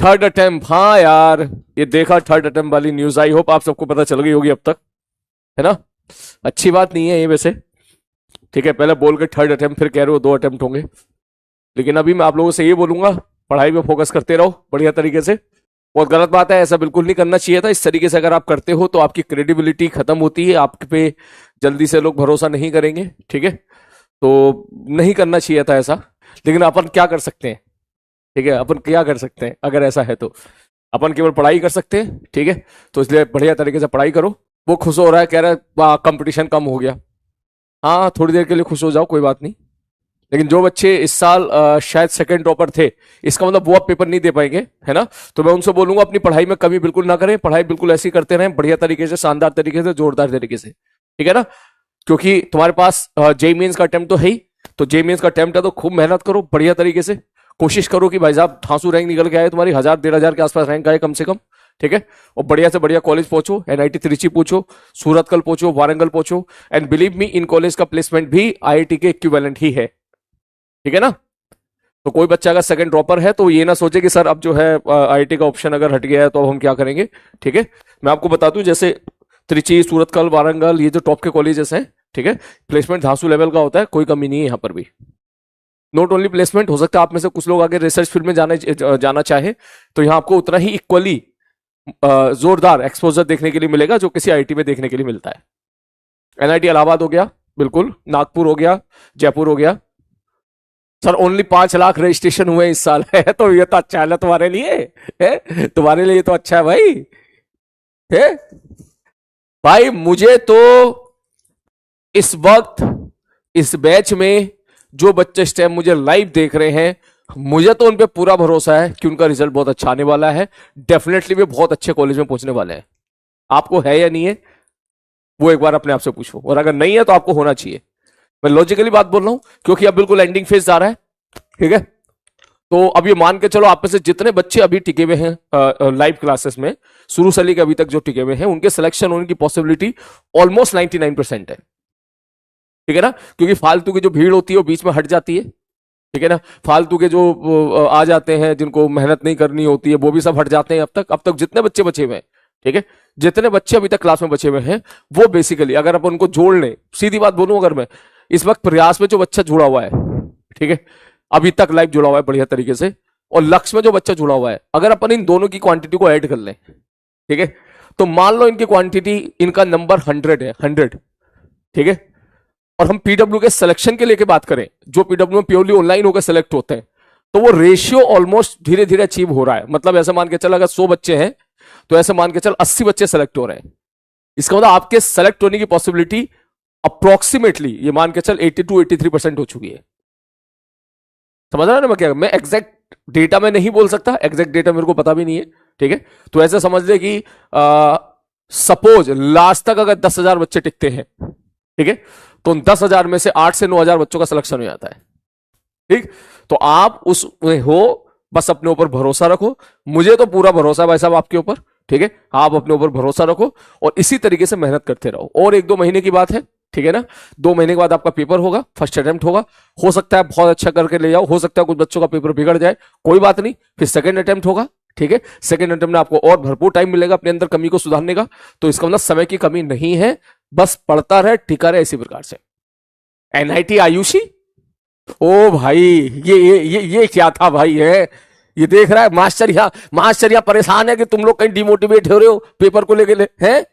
Third attempt, हाँ यार ये देखा, थर्ड अटेम्प्ट वाली न्यूज। आई होप आप सबको पता चल गई होगी अब तक, है ना। अच्छी बात नहीं है ये वैसे, ठीक है। पहले बोल के थर्ड अटेम्प्ट, फिर कह रहे हो 2 अटेम्प्ट होंगे। लेकिन अभी मैं आप लोगों से ये बोलूंगा, पढ़ाई पे फोकस करते रहो बढ़िया तरीके से। बहुत गलत बात है, ऐसा बिल्कुल नहीं करना चाहिए था। इस तरीके से अगर आप करते हो तो आपकी क्रेडिबिलिटी खत्म होती है, आप पे जल्दी से लोग भरोसा नहीं करेंगे, ठीक है। तो नहीं करना चाहिए था ऐसा। लेकिन अपन क्या कर सकते हैं, ठीक है, अपन क्या कर सकते हैं अगर ऐसा है तो? अपन केवल पढ़ाई कर सकते हैं, ठीक है। तो इसलिए बढ़िया तरीके से पढ़ाई करो। वो खुश हो रहा है, कह रहा है कंपटीशन कम हो गया। हाँ, थोड़ी देर के लिए खुश हो जाओ, कोई बात नहीं। लेकिन जो बच्चे इस साल शायद सेकंड टॉपर थे, इसका मतलब वो अब पेपर नहीं दे पाएंगे, है ना। तो मैं उनसे बोलूंगा अपनी पढ़ाई में कमी बिल्कुल ना करें, पढ़ाई बिल्कुल ऐसी करते रहें, बढ़िया तरीके से, शानदार तरीके से, जोरदार तरीके से, ठीक है ना। क्योंकि तुम्हारे पास जेईई मेंस का अटेम्प्ट तो है ही, तो जेईई मेंस का अटेम्प्ट है तो खूब मेहनत करो बढ़िया तरीके से। कोशिश करो कि भाई साहब धांसू रैंक निकल के आए, तुम्हारी 1000-1500 के आसपास रैंक आए कम से कम, ठीक है। और बढ़िया से बढ़िया कॉलेज पहुंचो, एनआईटी त्रिची पहुंचो, सूरतकल पहुंचो, वारंगल पहुंचो। And believe me, in college का प्लेसमेंट भी आईआईटी के इक्विवेलेंट ही है, ठीक है ना। तो कोई बच्चा अगर सेकंड ड्रॉपर है तो ये ना सोचे कि सर अब जो है आईआईटी का ऑप्शन अगर हट गया है तो अब हम क्या करेंगे, ठीक है। मैं आपको बता दूं, जैसे त्रिची, सूरतकल, वारंगल, ये जो टॉप के कॉलेजेस हैं, ठीक है, प्लेसमेंट धांसू लेवल का होता है, कोई कमी नहीं है यहाँ पर भी। नॉट ओनली प्लेसमेंट, हो सकता है आप में से कुछ लोग आगे रिसर्च फील्ड में जाना चाहे तो यहाँ आपको उतना ही इक्वली जोरदार एक्सपोजर देखने के लिए मिलेगा जो किसी आईआईटी में देखने के लिए मिलता है। एनआईटी इलाहाबाद हो गया, बिल्कुल, नागपुर हो गया, जयपुर हो गया। सर ओनली 5 लाख रजिस्ट्रेशन हुए इस साल है, तो ये तो अच्छा है तुम्हारे लिए, है तुम्हारे लिए तो अच्छा है भाई, है भाई। मुझे तो इस वक्त इस बैच में जो बच्चे इस टाइम मुझे लाइव देख रहे हैं, मुझे तो उन पे पूरा भरोसा है कि उनका रिजल्ट बहुत अच्छा आने वाला है। डेफिनेटली वे बहुत अच्छे कॉलेज में पहुंचने वाले हैं। आपको है या नहीं है वो एक बार अपने आप से पूछो, और अगर नहीं है तो आपको होना चाहिए। मैं लॉजिकली बात बोल रहा हूं क्योंकि अब बिल्कुल एंडिंग फेज आ रहा है, ठीक है। तो अब ये मान के चलो, आप में से जितने बच्चे अभी टिके हुए हैं लाइव क्लासेस में, शुरू से लेकर अभी तक जो टिके हुए हैं, उनके सिलेक्शन होने की पॉसिबिलिटी ऑलमोस्ट 99% है, ठीक है ना। क्योंकि फालतू की जो भीड़ होती है वो बीच में हट जाती है, ठीक है ना। फालतू के जो आ जाते हैं जिनको मेहनत नहीं करनी होती है, वो भी सब हट जाते हैं। अब तक जितने बच्चे बचे हुए हैं, ठीक है, जितने बच्चे अभी तक क्लास में बचे हुए हैं, वो बेसिकली अगर अपन उनको जोड़ लें, सीधी बात बोलूं, अगर मैं इस वक्त प्रयास में जो बच्चा जुड़ा हुआ है, ठीक है, अभी तक लाइव जुड़ा हुआ है बढ़िया तरीके से, और लक्ष्य में जो बच्चा जुड़ा हुआ है, अगर अपन इन दोनों की क्वांटिटी को ऐड कर लें, ठीक है, तो मान लो इनकी क्वांटिटी, इनका नंबर 100 है, 100, ठीक है। और हम पीडब्ल्यू के सिलेक्शन के लेके बात करें, जो पीडब्ल्यू में प्योरली ऑनलाइन होकर सिलेक्ट होते हैं, तो वो रेशियो ऑलमोस्ट धीरे धीरे अचीव हो रहा है। मतलब ऐसे मान के चल, अगर 100 बच्चे हैं तो ऐसे मान के चल 80 बच्चे सेलेक्ट हो रहे हैं। इसका मतलब आपके सेलेक्ट होने की पॉसिबिलिटी अप्रोक्सीमेटली ये मान के चल 82-83% हो चुकी है। समझ रहा है ना मैं क्या? मैं एग्जैक्ट डेटा में नहीं बोल सकता, एग्जैक्ट डेटा मेरे को पता भी नहीं है, ठीक है। तो ऐसे समझ ले कि सपोज लास्ट तक अगर 10,000 बच्चे टिकते हैं, ठीक है, तो उन 10,000 में से 8 से 9,000 बच्चों का सिलेक्शन हो जाता है, ठीक। तो आप उसमें हो, बस अपने ऊपर भरोसा रखो। मुझे तो पूरा भरोसा है भाई साहब आपके ऊपर, ठीक है। आप अपने ऊपर भरोसा रखो और इसी तरीके से मेहनत करते रहो। और 1-2 महीने की बात है, ठीक है ना। 2 महीने के बाद आपका पेपर होगा, फर्स्ट अटेम्प्ट होगा। हो सकता है बहुत अच्छा करके ले जाओ, हो सकता है कुछ बच्चों का पेपर बिगड़ जाए, कोई बात नहीं। फिर सेकंड अटेम्प्ट होगा, ठीक है। सेकंड अटेम्प्ट में आपको और भरपूर टाइम मिलेगा अपने अंदर कमी को सुधारने का। तो इसका मतलब समय की कमी नहीं है, बस पढ़ता रहे, टिका रहे, इसी प्रकार से। एनआईटी आयुषी, ओ भाई ये क्या था भाई, है ये देख रहा है मास्टर यहाँ परेशान है कि तुम लोग कहीं डिमोटिवेट हो रहे हो पेपर को लेके, हैं